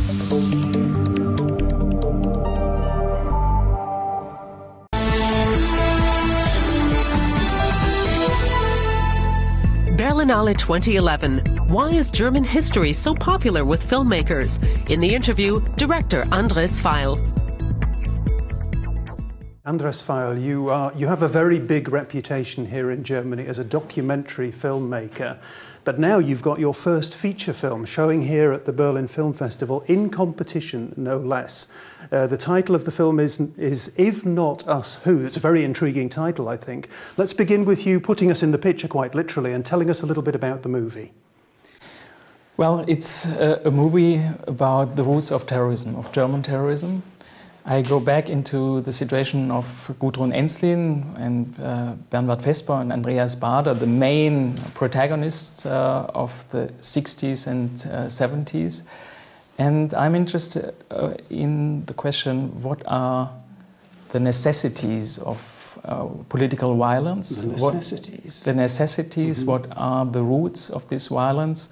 Berlinale 2011. Why is German history so popular with filmmakers? In the interview, director Andres Veiel. Andres Veiel, you have a very big reputation here in Germany as a documentary filmmaker, but now you've got your first feature film showing here at the Berlin Film Festival in competition, no less. The title of the film is If Not Us, Who? It's a very intriguing title, I think. Let's begin with you putting us in the picture quite literally and telling us a little bit about the movie. Well, it's a movie about the roots of terrorism, of German terrorism. I go back into the situation of Gudrun Ensslin and Bernhard Vesper and Andreas Baader, the main protagonists of the 60s and 70s. And I'm interested in the question, what are the necessities of political violence? The necessities. The necessities, what are the roots of this violence?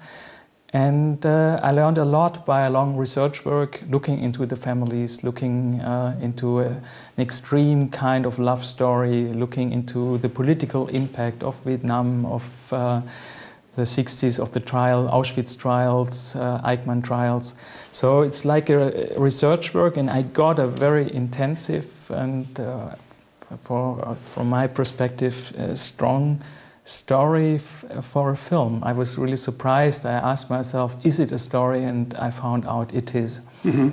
And I learned a lot by a long research work, looking into the families, looking into an extreme kind of love story, looking into the political impact of Vietnam, of the 60s, of the trial, Auschwitz trials, Eichmann trials. So it's like a research work, and I got a very intensive and, from my perspective, strong story for a film. I was really surprised. I asked myself, is it a story? And I found out it is. Mm-hmm.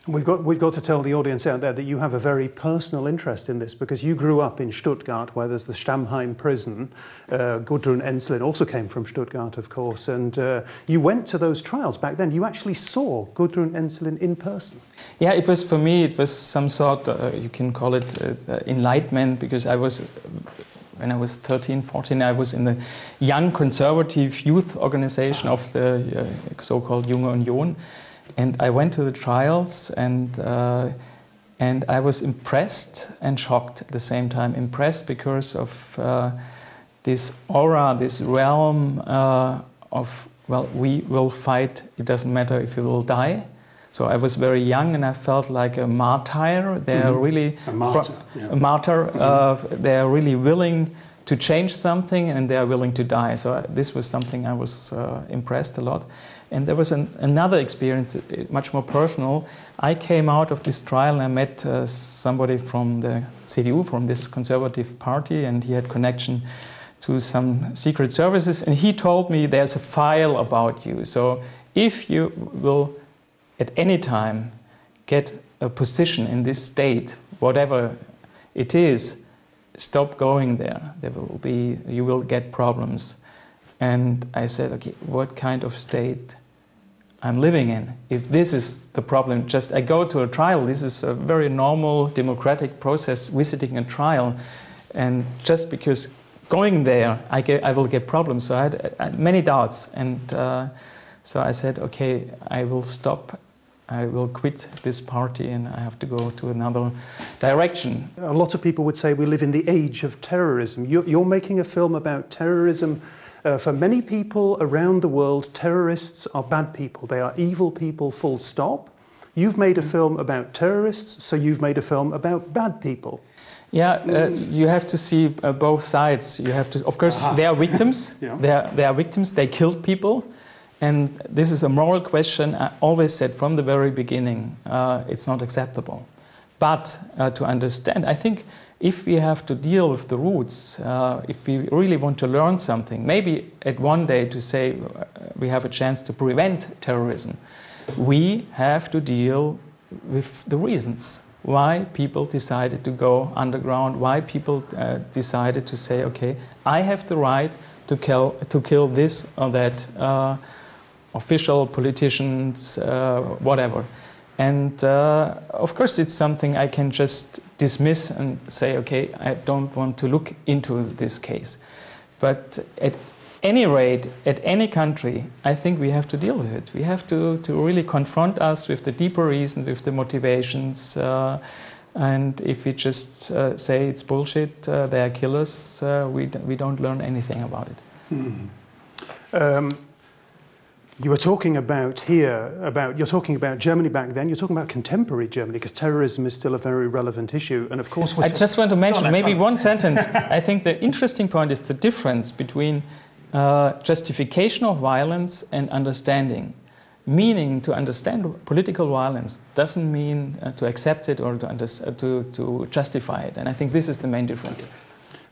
We've got to tell the audience out there that you have a very personal interest in this because you grew up in Stuttgart, where there's the Stammheim prison. Gudrun Ensslin also came from Stuttgart, of course, and you went to those trials back then. You actually saw Gudrun Ensslin in person. Yeah, it was, for me, it was some sort, you can call it enlightenment, because when I was 13, 14, I was in the young conservative youth organization of the so-called Junge Union. And I went to the trials, and I was impressed and shocked at the same time. Impressed because of this aura, this realm of, well, we will fight, it doesn't matter if you will die. So I was very young, and I felt like a martyr. They are really a martyr. A martyr. They are really willing to change something, and they are willing to die. So this was something I was impressed a lot. And there was another experience, much more personal. I came out of this trial and I met somebody from the CDU, from this conservative party, and he had connection to some secret services. And he told me, there's a file about you. So if you will at any time get a position in this state, whatever it is, stop going there. You will get problems. And I said, okay, what kind of state I'm living in? If this is the problem, just I go to a trial, this is a very normal democratic process, visiting a trial, and just because going there, I will get problems. So I had many doubts, and so I said, okay, I will stop. I will quit this party and I have to go to another direction. A lot of people would say we live in the age of terrorism. You're making a film about terrorism. For many people around the world, terrorists are bad people. They are evil people, full stop. You've made a film about terrorists, so you've made a film about bad people. Yeah, you have to see both sides. You have to, of course, they are victims. Yeah. They are victims. They killed people. And this is a moral question. I always said from the very beginning, it's not acceptable. But to understand, I think if we have to deal with the roots, if we really want to learn something, maybe at one day to say we have a chance to prevent terrorism, we have to deal with the reasons why people decided to go underground, why people decided to say, okay, I have the right to kill this or that official, politicians, whatever. And of course it's something I can just dismiss and say, okay, I don't want to look into this case. But at any rate, at any country, I think we have to deal with it. We have to really confront us with the deeper reason, with the motivations. And if we just say it's bullshit, they are killers, we don't learn anything about it. You were talking about you're talking about Germany back then, you're talking about contemporary Germany, because terrorism is still a very relevant issue. And of course, I just want to mention maybe one sentence. I think the interesting point is the difference between justification of violence and understanding. Meaning, to understand political violence doesn't mean to accept it or to justify it. And I think this is the main difference.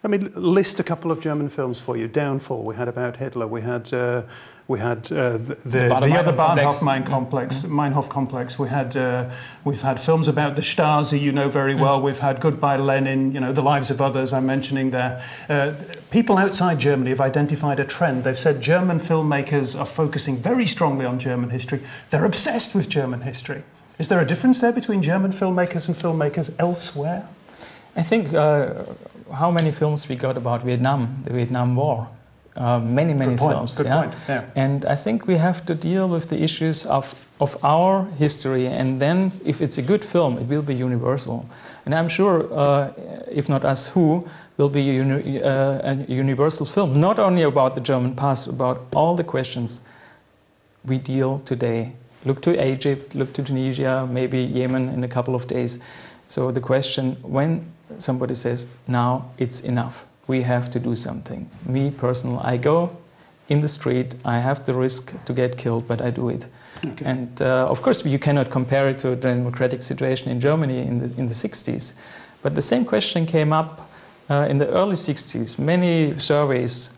Let me list a couple of German films for you. Downfall, we had about Hitler. We had the other Meinhof complex. We've had films about the Stasi, you know very well. We've had Goodbye Lenin, you know, The Lives of Others I'm mentioning there. People outside Germany have identified a trend. They've said German filmmakers are focusing very strongly on German history. They're obsessed with German history. Is there a difference there between German filmmakers and filmmakers elsewhere? I think how many films we got about Vietnam, the Vietnam War. Many films. Good point. Yeah. And I think we have to deal with the issues of our history, and then if it's a good film, it will be universal. And I'm sure, if not Us Who, will be a universal film, not only about the German past, about all the questions we deal today. Look to Egypt, look to Tunisia, maybe Yemen in a couple of days. So the question, when somebody says, now it's enough, we have to do something. Me, personally, I go in the street, I have the risk to get killed, but I do it. Okay. And of course, you cannot compare it to the democratic situation in Germany in the 60s. But the same question came up in the early 60s. Many surveys,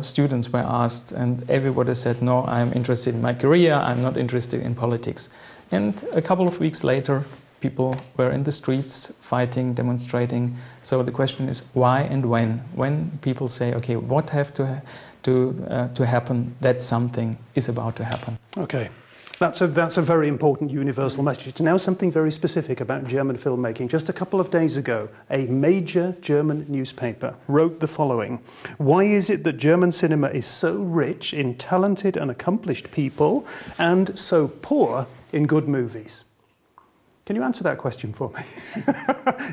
students were asked, and everybody said, no, I'm interested in my career, I'm not interested in politics. And a couple of weeks later, people were in the streets fighting, demonstrating. So the question is why and when? When people say, okay, what have to happen, that something is about to happen. Okay. That's a very important universal message. Now something very specific about German filmmaking. Just a couple of days ago, a major German newspaper wrote the following: why is it that German cinema is so rich in talented and accomplished people and so poor in good movies? Can you answer that question for me?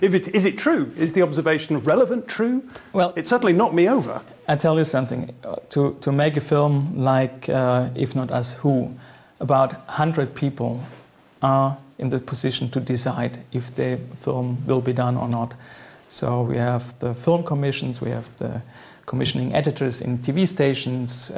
Is it true? Is the observation relevant, true? Well, it certainly knocked me over. I tell you something. To make a film like If Not Us Who, about 100 people are in the position to decide if the film will be done or not. So we have the film commissions, we have the commissioning editors in TV stations,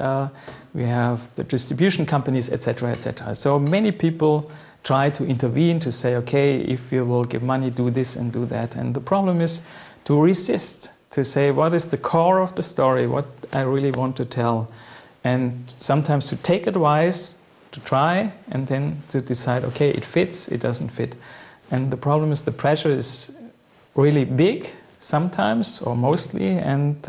we have the distribution companies, etc., etc. So many people try to intervene, to say, okay, if you will give money, do this and do that. And the problem is to resist, to say what is the core of the story, what I really want to tell. And sometimes to take advice, to try, and then to decide, okay, it fits, it doesn't fit. And the problem is the pressure is really big sometimes, or mostly, and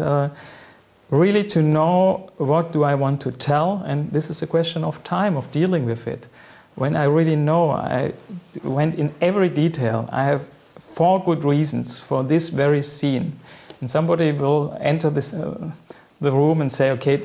really to know what do I want to tell. And this is a question of time, of dealing with it. When I really know, I went in every detail. I have 4 good reasons for this very scene. And somebody will enter the room and say, okay,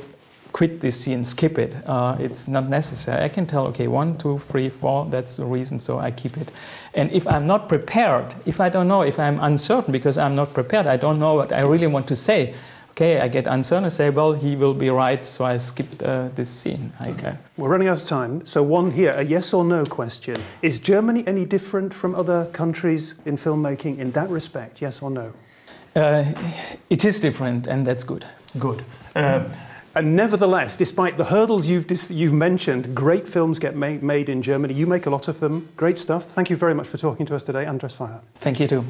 quit this scene, skip it. It's not necessary. I can tell, okay, 1, 2, 3, 4, that's the reason, so I keep it. And if I'm not prepared, if I don't know, if I'm uncertain because I'm not prepared, I don't know what I really want to say, okay, I get uncertain and say, well, he will be right, so I skipped this scene. Okay. We're running out of time, so one here, a yes or no question. Is Germany any different from other countries in filmmaking in that respect, yes or no? It is different, and that's good. Good. And nevertheless, despite the hurdles you've mentioned, great films get made in Germany. You make a lot of them. Great stuff. Thank you very much for talking to us today, Andres Veiel. Thank you too.